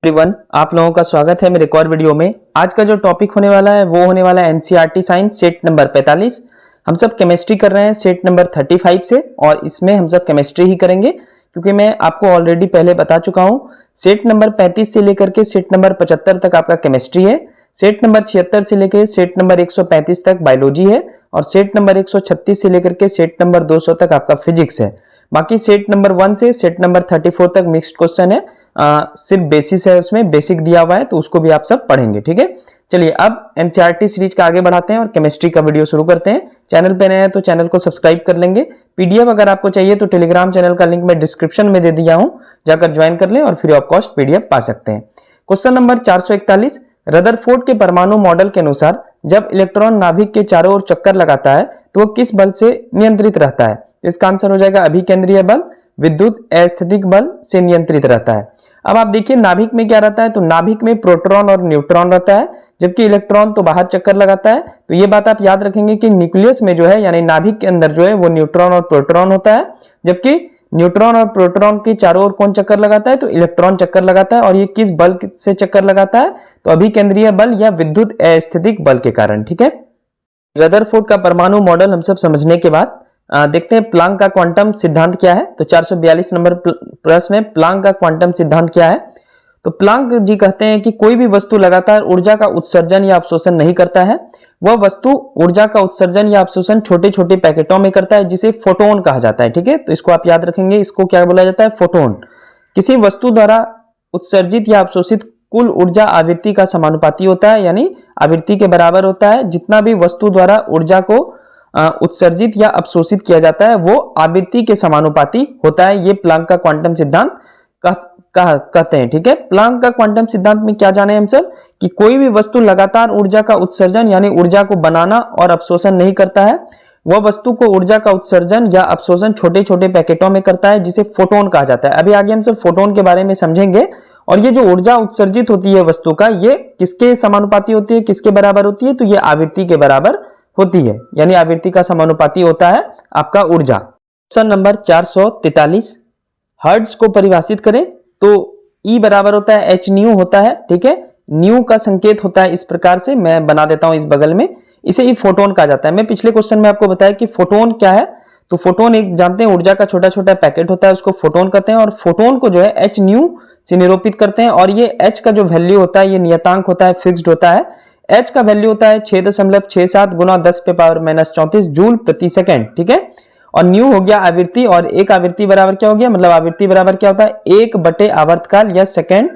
Everyone, आप लोगों का स्वागत है मेरे एक और वीडियो में। आज का जो टॉपिक होने वाला है वो होने वाला है एनसीईआरटी साइंस सेट नंबर 45। हम सब केमिस्ट्री कर रहे हैं सेट नंबर 35 से, और इसमें हम सब केमिस्ट्री ही करेंगे क्योंकि मैं आपको ऑलरेडी पहले बता चुका हूं सेट नंबर 35 से लेकर के सेट नंबर 75 तक आपका केमिस्ट्री है, सेट नंबर 76 से लेकर सेट नंबर 135 तक बायोलॉजी है, और सेट नंबर 136 से लेकर के सेट नंबर 200 तक आपका फिजिक्स है। बाकी सेट नंबर 1 से सेट नंबर 34 तक मिक्स्ड क्वेश्चन है, सिर्फ बेसिस है, उसमें बेसिक दिया हुआ है तो उसको भी आप सब पढ़ेंगे। ठीक है, चलिए अब एनसीईआरटी सीरीज का आगे बढ़ाते हैं और केमिस्ट्री का वीडियो शुरू करते हैं। चैनल पे नए हैं तो चैनल को सब्सक्राइब कर लेंगे। पीडीएफ अगर आपको चाहिए तो टेलीग्राम चैनल का लिंक मैं डिस्क्रिप्शन में दे दिया हूं, जाकर ज्वाइन कर लें और फ्री ऑफ कॉस्ट पीडीएफ पा सकते हैं। क्वेश्चन नंबर 441, रदरफोर्ड के परमाणु मॉडल के अनुसार जब इलेक्ट्रॉन नाभिक के चारों ओर चक्कर लगाता है तो वो किस बल से नियंत्रित रहता है? तो इसका आंसर हो जाएगा अभिकेंद्रीय बल, विद्युत अस्थितिक बल से नियंत्रित रहता है। अब आप देखिए नाभिक में क्या रहता है, तो नाभिक में प्रोटॉन और न्यूट्रॉन रहता है, जबकि इलेक्ट्रॉन तो बाहर चक्कर लगाता है। तो ये बात आप याद रखेंगे कि न्यूक्लियस में जो है यानी नाभिक के अंदर जो है वो न्यूट्रॉन और प्रोटॉन होता है, जबकि न्यूट्रॉन और प्रोटॉन के चारों ओर कौन चक्कर लगाता है? तो इलेक्ट्रॉन चक्कर लगाता है। और ये किस बल से चक्कर लगाता है? तो अभिकेंद्रीय बल या विद्युत अस्थितिक बल के कारण। ठीक है, रदरफोर्ड का परमाणु मॉडल हम सब समझने के बाद देखते हैं प्लांक का क्वांटम सिद्धांत क्या है। तो 442 नंबर प्रश्न है, प्लांक का क्वांटम सिद्धांत क्या है? तो प्लांक जी कहते हैं कि कोई भी वस्तु लगातार ऊर्जा का उत्सर्जन या अवशोषण नहीं करता है, वह वस्तु ऊर्जा का उत्सर्जन या अवशोषण छोटे छोटे पैकेटों में करता है, जिसे फोटोन कहा जाता है। ठीक है, तो इसको आप याद रखेंगे, इसको क्या बोला जाता है? फोटोन। किसी वस्तु द्वारा उत्सर्जित या अवशोषित कुल ऊर्जा आवृत्ति का समानुपाती होता है, यानी आवृत्ति के बराबर होता है। जितना भी वस्तु द्वारा ऊर्जा को उत्सर्जित या अवशोषित किया जाता है वो आवृत्ति के समानुपाती होता है। ये प्लांक का क्वांटम सिद्धांत कहते हैं। ठीक है, प्लांक का क्वांटम सिद्धांत में क्या जाने हम सब कि कोई भी वस्तु लगातार ऊर्जा का उत्सर्जन यानी ऊर्जा को बनाना और अवशोषण नहीं करता है, वह वस्तु को ऊर्जा का उत्सर्जन या अवशोषण छोटे छोटे पैकेटों में करता है, जिसे फोटोन कहा जाता है। अभी आगे हम सब फोटोन के बारे में समझेंगे। और ये जो ऊर्जा उत्सर्जित होती है वस्तु का, ये किसके समानुपाती होती है, किसके बराबर होती है? तो ये आवृत्ति के बराबर होती है, यानी आवृत्ति का समानुपाती होता है आपका ऊर्जा। क्वेश्चन नंबर 443, हर्ट्ज को परिभाषित करें तो E बराबर होता है एच न्यू होता है। ठीक है, न्यू का संकेत होता है इस प्रकार से, मैं बना देता हूं इस बगल में, इसे ही फोटोन कहा जाता है। मैं पिछले क्वेश्चन में आपको बताया कि फोटोन क्या है। तो फोटोन एक जानते हैं ऊर्जा का छोटा छोटा पैकेट होता है, उसको फोटोन कहते हैं, और फोटोन को जो है एच न्यू से निरूपित करते हैं। और ये एच का जो वैल्यू होता है ये नियतांक होता है, फिक्स्ड होता है। एच का वैल्यू होता है 6.67 गुना 10⁻⁻⁻34 जूल प्रति सेकेंड। ठीक है, और न्यू हो गया आवृत्ति, और एक आवृत्ति बराबर क्या हो गया, मतलब आवृत्ति बराबर क्या होता है? 1/आवर्तकाल या सेकेंड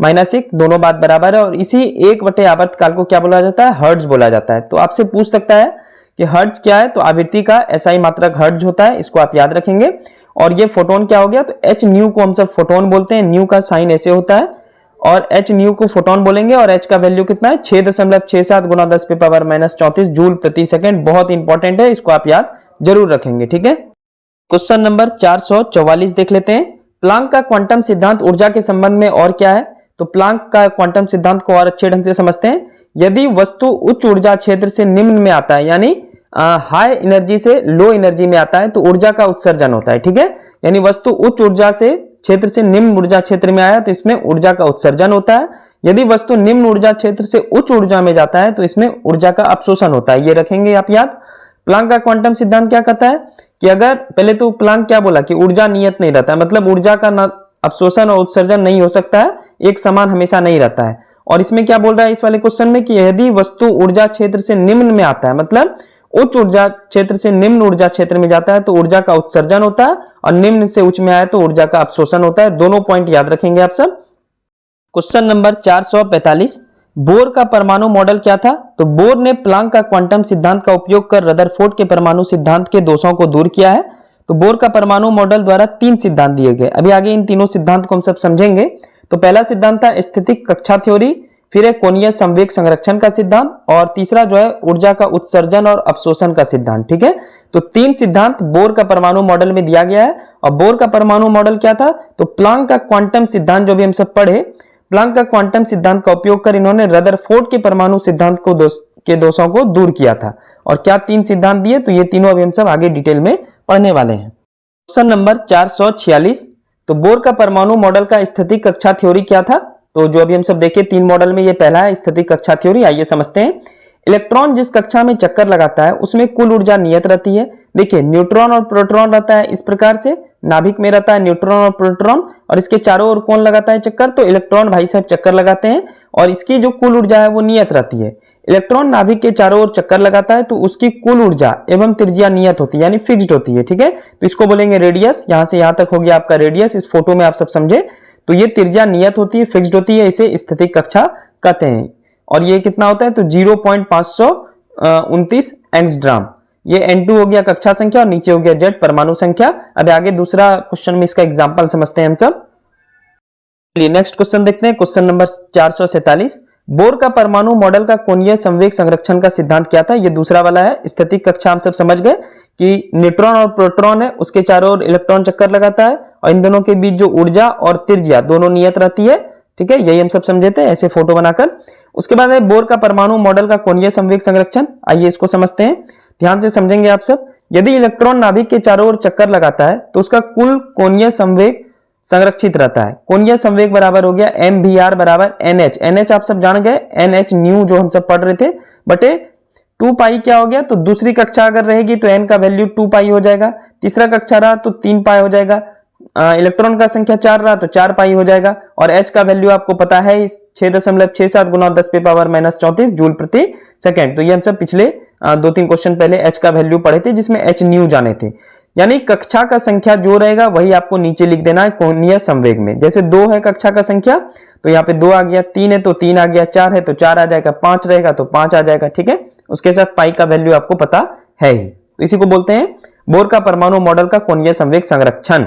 माइनस 1 दोनों बात बराबर है। और इसी 1/आवर्तकाल को क्या बोला जाता है? हर्ट्ज बोला जाता है। तो आपसे पूछ सकता है कि हर्ट्ज क्या है? तो आवृत्ति का एसआई मात्रक हर्ट्ज होता है, इसको आप याद रखेंगे। और ये फोटोन क्या हो गया? तो एच न्यू को हम सब फोटोन बोलते हैं, न्यू का साइन ऐसे होता है, और एच न्यू को फोटोन बोलेंगे। और एच का वैल्यू कितना है? 6.67 गुना 10⁻⁻34 जूल प्रति सेकेंड। बहुत इंपॉर्टेंट है, इसको आप याद जरूर रखेंगे। ठीक है, क्वेश्चन नंबर 444 देख लेते हैं। प्लांक का क्वांटम सिद्धांत ऊर्जा के संबंध में और क्या है? तो प्लांक का क्वांटम सिद्धांत को और अच्छे ढंग से समझते हैं। यदि वस्तु उच्च ऊर्जा क्षेत्र से निम्न में आता है, यानी हाई एनर्जी से लो एनर्जी में आता है, तो ऊर्जा का उत्सर्जन होता है। ठीक है, यानी वस्तु उच्च ऊर्जा से क्षेत्र से निम्न ऊर्जा क्षेत्र में आया तो इसमें ऊर्जा का उत्सर्जन होता है। यदि वस्तु निम्न ऊर्जा क्षेत्र से उच्च ऊर्जा में जाता है तो इसमें ऊर्जा का अवशोषण होता है। ये रखेंगे आप याद। प्लांक का क्वांटम सिद्धांत क्या कहता है कि अगर पहले तो प्लांक क्या बोला कि ऊर्जा नियत नहीं रहता है, मतलब ऊर्जा का अवशोषण और उत्सर्जन नहीं हो सकता है, एक समान हमेशा नहीं रहता है। और इसमें क्या बोल रहा है इस वाले क्वेश्चन में कि यदि वस्तु ऊर्जा क्षेत्र से निम्न में आता है, मतलब उच्च ऊर्जा क्षेत्र से निम्न ऊर्जा क्षेत्र में जाता है तो ऊर्जा का उत्सर्जन होता है, और निम्न से उच्च में आया तो ऊर्जा का अवशोषण होता है। दोनों पॉइंट याद रखेंगे आप सब। क्वेश्चन नंबर 445, बोर का परमाणु मॉडल क्या था? तो बोर ने प्लांक का क्वांटम सिद्धांत का उपयोग कर रदरफोर्ड के परमाणु सिद्धांत के दोषों को दूर किया है। तो बोर का परमाणु मॉडल द्वारा 3 सिद्धांत दिए गए। अभी आगे इन तीनों सिद्धांत को हम सब समझेंगे। तो पहला सिद्धांत था स्थितिक कक्षा थ्योरी, फिर है कोणीय संवेग संरक्षण का सिद्धांत, और तीसरा जो है ऊर्जा का उत्सर्जन और अवशोषण का सिद्धांत। ठीक है, तो 3 सिद्धांत बोर का परमाणु मॉडल में दिया गया है। और बोर का परमाणु मॉडल क्या था? तो प्लांक का क्वांटम सिद्धांत जो भी हम सब पढ़े, प्लांक का क्वांटम सिद्धांत का उपयोग कर इन्होंने रदरफोर्ड के परमाणु सिद्धांत के दोषों को दूर किया था। और क्या 3 सिद्धांत दिए? तो ये तीनों अभी हम सब आगे डिटेल में पढ़ने वाले हैं। क्वेश्चन नंबर 446, तो बोर का परमाणु मॉडल का स्थितिक कक्षा थ्योरी क्या था? तो जो अभी हम सब देखे 3 मॉडल में ये पहला है स्थितिक कक्षा थ्योरी। आइए समझते हैं। इलेक्ट्रॉन जिस कक्षा में चक्कर लगाता है उसमें कुल ऊर्जा नियत रहती है। देखिए न्यूट्रॉन और प्रोटॉन रहता है इस प्रकार से, नाभिक में रहता है न्यूट्रॉन और प्रोटॉन, और इसके चारों ओर कौन लगाता है चक्कर, तो इलेक्ट्रॉन भाई साहब चक्कर लगाते हैं, और इसकी जो कुल ऊर्जा है वो नियत रहती है। इलेक्ट्रॉन नाभिक के चारों ओर चक्कर लगाता है तो उसकी कुल ऊर्जा एवं त्रिज्या नियत होती है, यानी फिक्स्ड होती है। ठीक है, तो इसको बोलेंगे रेडियस। यहां से यहां तक हो गया आपका रेडियस, इस फोटो में आप सब समझे। तो ये त्रिज्या नियत होती है, फिक्स्ड होती है, इसे स्थितिक कक्षा कहते हैं। और ये कितना होता है, तो 0.529 एंगस्ट्रॉम। ये N2 हो गया कक्षा संख्या और नीचे हो गया Z परमाणु संख्या। अब आगे दूसरा क्वेश्चन में इसका एग्जांपल समझते हैं हम सब। चलिए नेक्स्ट क्वेश्चन देखते हैं, क्वेश्चन नंबर 447। बोर का परमाणु मॉडल का कोणीय संवेग संरक्षण का सिद्धांत क्या था। ये दूसरा वाला है। स्थितिक कक्षा हम सब समझ गए कि न्यूट्रॉन और प्रोटॉन है, उसके चारों ओर इलेक्ट्रॉन चक्कर लगाता है और इन दोनों के बीच जो ऊर्जा और त्रिज्या दोनों नियत रहती है। ठीक है, यही हम सब समझे थे ऐसे फोटो बनाकर। उसके बाद है बोर का परमाणु मॉडल का कोणीय संवेग संरक्षण। आइए इसको समझते हैं, ध्यान से समझेंगे आप सब। यदि इलेक्ट्रॉन नाभिक के चारों ओर चक्कर लगाता है तो उसका कुल कोणीय संवेग संरक्षित रहता है। कोणीय संवेग बराबर हो गया mvr बराबर nh। nh आप सब जान गए, nh न्यू जो हम सब पढ़ रहे थे, बटे 2 पाई क्या हो गया, तो दूसरी कक्षा अगर रहेगी तो n का वैल्यू 2 पाई हो जाएगा, तीसरा कक्षा रहा तो 3 पाई हो जाएगा, इलेक्ट्रॉन का संख्या 4 रहा तो 4 पाई हो जाएगा, और h का वैल्यू आपको पता है 6.67 गुना 10⁻⁻34 जूल प्रति सेकेंड। तो ये हम सब पिछले 2-3 क्वेश्चन पहले h का वैल्यू पढ़े थे, जिसमें h न्यू जाने थे। यानी कक्षा का संख्या जो रहेगा वही आपको नीचे लिख देना है कोणीय संवेग में। जैसे 2 है कक्षा का संख्या तो यहाँ पे 2 आ गया, 3 है तो 3 आ गया, 4 है तो 4 आ जाएगा, 5 रहेगा तो 5 आ जाएगा। ठीक है, उसके साथ पाई का वैल्यू आपको पता है ही। तो इसी को बोलते हैं बोर का परमाणु मॉडल का कोणीय संवेग संरक्षण।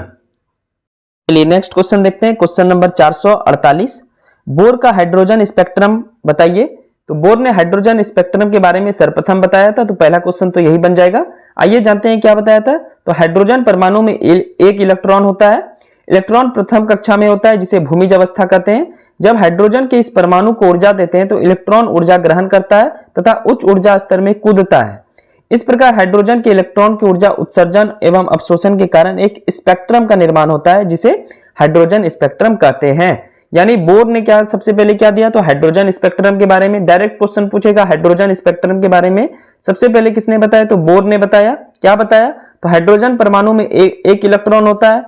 चलिए नेक्स्ट क्वेश्चन देखते हैं, क्वेश्चन नंबर 448। बोर का हाइड्रोजन स्पेक्ट्रम बताइए। तो बोर ने हाइड्रोजन स्पेक्ट्रम के बारे में सर्वप्रथम बताया था, तो पहला क्वेश्चन तो यही बन जाएगा। आइए जानते हैं क्या बताया था। तो हाइड्रोजन परमाणु में एक इलेक्ट्रॉन होता है। इलेक्ट्रॉन प्रथम कक्षा में होता है जिसे भूमिज अवस्था कहते हैं। जब हाइड्रोजन के इस परमाणु को ऊर्जा देते हैं तो इलेक्ट्रॉन ऊर्जा ग्रहण करता है तथा उच्च ऊर्जा स्तर में कूदता है। इस प्रकार हाइड्रोजन के इलेक्ट्रॉन की ऊर्जा उत्सर्जन एवं अवशोषण के कारण एक स्पेक्ट्रम का निर्माण होता है जिसे हाइड्रोजन स्पेक्ट्रम कहते हैं। यानी बोर ने क्या सबसे पहले क्या दिया, तो हाइड्रोजन स्पेक्ट्रम के बारे में डायरेक्ट क्वेश्चन पूछेगा। हाइड्रोजन स्पेक्ट्रम के बारे में सबसे पहले किसने बताया, तो बोर ने बताया। क्या बताया, तो हाइड्रोजन परमाणु में एक इलेक्ट्रॉन होता है।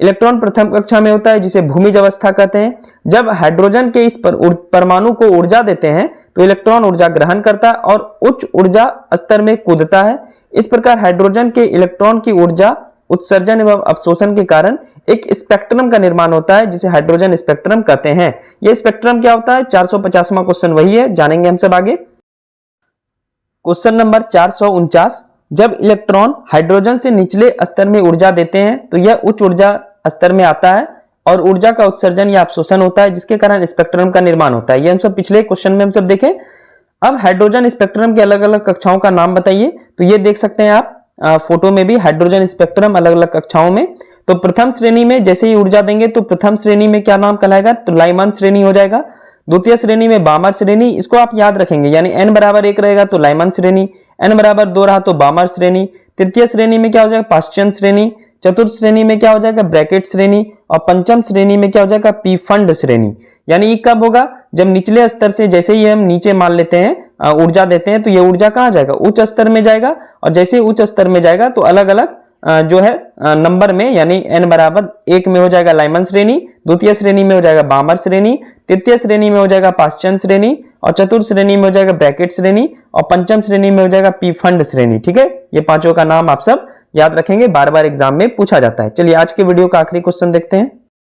इलेक्ट्रॉन प्रथम कक्षा में होता है जिसे भूमिज अवस्था कहते हैं। जब हाइड्रोजन के इस परमाणु को ऊर्जा देते हैं तो इलेक्ट्रॉन ऊर्जा ग्रहण करता है और उच्च ऊर्जा स्तर में कूदता है। इस प्रकार हाइड्रोजन के इलेक्ट्रॉन की ऊर्जा उत्सर्जन एवं अवशोषण के कारण एक स्पेक्ट्रम का निर्माण होता है जिसे हाइड्रोजन स्पेक्ट्रम कहते हैं। यह स्पेक्ट्रम क्या होता है, 450वां क्वेश्चन वही है, जानेंगे हम सब आगे। Question number 449। जब इलेक्ट्रॉन हाइड्रोजन से निचले स्तर में ऊर्जा देते हैं तो यह उच्च ऊर्जा स्तर में आता है और ऊर्जा का उत्सर्जन या अवशोषण होता है जिसके कारण स्पेक्ट्रम का निर्माण होता है। ये हम सब पिछले क्वेश्चन में हम सब देखें। अब हाइड्रोजन स्पेक्ट्रम के अलग अलग कक्षाओं का नाम बताइए। तो ये देख सकते हैं आप फोटो में भी हाइड्रोजन स्पेक्ट्रम अलग अलग कक्षाओं में। तो प्रथम श्रेणी में जैसे ही ऊर्जा देंगे तो प्रथम श्रेणी में क्या नाम कहलाएगा, तो लाइमान श्रेणी हो जाएगा। द्वितीय श्रेणी में बामर श्रेणी, इसको आप याद रखेंगे, यानी n बराबर 1 रहेगा तो लाइमान श्रेणी, n बराबर 2 रहा तो बामर श्रेणी। तृतीय श्रेणी में क्या हो जाएगा, पाश्चियन श्रेणी। चतुर्थ श्रेणी में क्या हो जाएगा, ब्रैकेट श्रेणी। और पंचम श्रेणी में क्या हो जाएगा, पीफंड श्रेणी। यानी कब होगा, जब निचले स्तर से जैसे ही हम नीचे मान लेते हैं ऊर्जा देते हैं तो ये ऊर्जा कहाँ जाएगा, उच्च स्तर में जाएगा। और जैसे ही उच्च स्तर में जाएगा तो अलग अलग जो है नंबर में, यानी n बराबर 1 में हो जाएगा लाइमन श्रेणी, द्वितीय श्रेणी में हो जाएगा बामर श्रेणी, तृतीय श्रेणी में हो जाएगा पाश्चियन श्रेणी, और चतुर्थ श्रेणी में हो जाएगा ब्रैकेट श्रेणी, और पंचम श्रेणी में हो जाएगा पीफंड श्रेणी। ठीक है, ये पांचों का नाम आप सब याद रखेंगे, बार बार एग्जाम में पूछा जाता है। चलिए आज के वीडियो का आखिरी क्वेश्चन देखते हैं।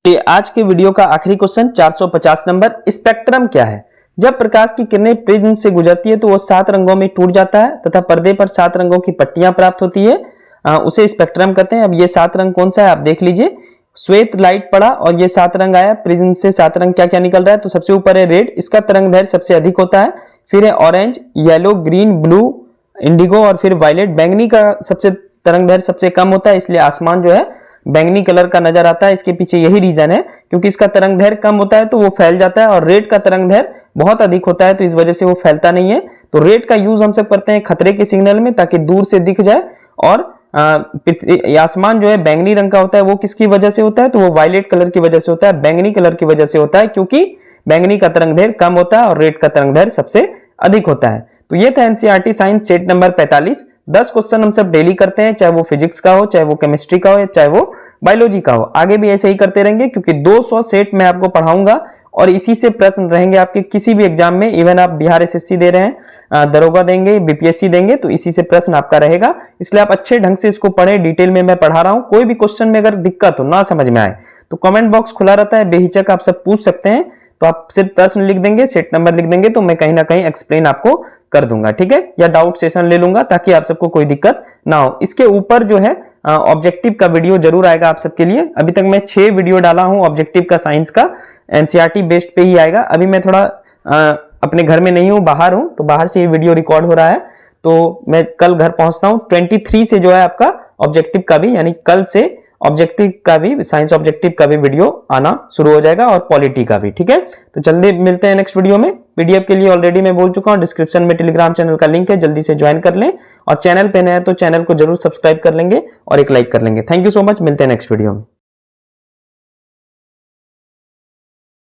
तो आज के वीडियो का आखिरी क्वेश्चन 450 नंबर, स्पेक्ट्रम क्या है। जब प्रकाश की किरणें प्रिज्म से गुजरती है तो वो 7 रंगों में टूट जाता है तथा पर्दे पर 7 रंगों की पट्टियां प्राप्त होती है, उसे स्पेक्ट्रम कहते हैं। अब ये 7 रंग कौन सा है आप देख लीजिए। श्वेत लाइट पड़ा और ये 7 रंग आया, प्रिज्म से 7 रंग क्या क्या निकल रहा है, तो सबसे ऊपर है रेड, इसका तरंग दैर्घ्य सबसे अधिक होता है। फिर है orange, yellow, green, blue, Indigo और फिर वायलेट। बैंगनी का सबसे तरंग दैर्घ्य सबसे कम होता है, इसलिए आसमान जो है बैंगनी कलर का नजर आता है। इसके पीछे यही रीजन है, क्योंकि इसका तरंग दैर्घ्य कम होता है तो वो फैल जाता है, और रेड का तरंग दैर्घ्य बहुत अधिक होता है तो इस वजह से वो फैलता नहीं है। तो रेड का यूज हम सब करते हैं खतरे के सिग्नल में, ताकि दूर से दिख जाए। और आसमान जो है बैंगनी रंग का होता है, वो किसकी वजह से होता है, तो वो वायलेट कलर की वजह से होता है, बैंगनी कलर की वजह से होता है, क्योंकि बैंगनी का तरंग दैर्घ्य कम होता है और रेड का तरंग दैर्घ्य सबसे अधिक होता है। तो ये था NCERT science set number 45। 10 question हम सब डेली करते हैं, चाहे वो फिजिक्स का हो, चाहे वो केमिस्ट्री का हो, चाहे वो बायोलॉजी का हो। आगे भी ऐसे ही करते रहेंगे क्योंकि 200 सेट मैं आपको पढ़ाऊंगा और इसी से प्रश्न रहेंगे आपके किसी भी एग्जाम में। इवन आप बिहार एसएससी दे रहे हैं, दरोगा देंगे, बीपीएससी देंगे, तो इसी से प्रश्न आपका रहेगा। इसलिए आप अच्छे ढंग से इसको पढ़ें, डिटेल में मैं पढ़ा रहा हूं। कोई भी क्वेश्चन में अगर दिक्कत हो, ना समझ में आए, तो कमेंट बॉक्स खुला रहता है, बेहिचक आप सब पूछ सकते हैं। तो आप सिर्फ प्रश्न लिख देंगे, सेट नंबर लिख देंगे, तो मैं कहीं ना कहीं एक्सप्लेन आपको कर दूंगा, ठीक है, या डाउट सेशन ले लूंगा ताकि आप सबको कोई दिक्कत ना हो। इसके ऊपर जो है ऑब्जेक्टिव का वीडियो जरूर आएगा आप सबके लिए। अभी तक मैं 6 वीडियो डाला हूं ऑब्जेक्टिव का, साइंस का, एनसीईआरटी बेस्ड पे ही आएगा। अभी मैं थोड़ा अपने घर में नहीं हूं, बाहर हूं, तो बाहर से ये वीडियो रिकॉर्ड हो रहा है। तो मैं कल घर पहुंचता हूं। 23 से जो है आपका ऑब्जेक्टिव का भी, यानी कल से ऑब्जेक्टिव का भी, साइंस ऑब्जेक्टिव का भी वीडियो आना शुरू हो जाएगा और पॉलिटी का भी, ठीक है। तो जल्दी मिलते हैं नेक्स्ट वीडियो में। पीडीएफ के लिए ऑलरेडी मैं बोल चुका हूं, डिस्क्रिप्शन में टेलीग्राम चैनल का लिंक है, जल्दी से ज्वाइन कर लें। और चैनल पे नए हैं तो चैनल को जरूर सब्सक्राइब कर लेंगे और एक लाइक कर लेंगे। थैंक यू सो मच, मिलते हैं नेक्स्ट वीडियो में।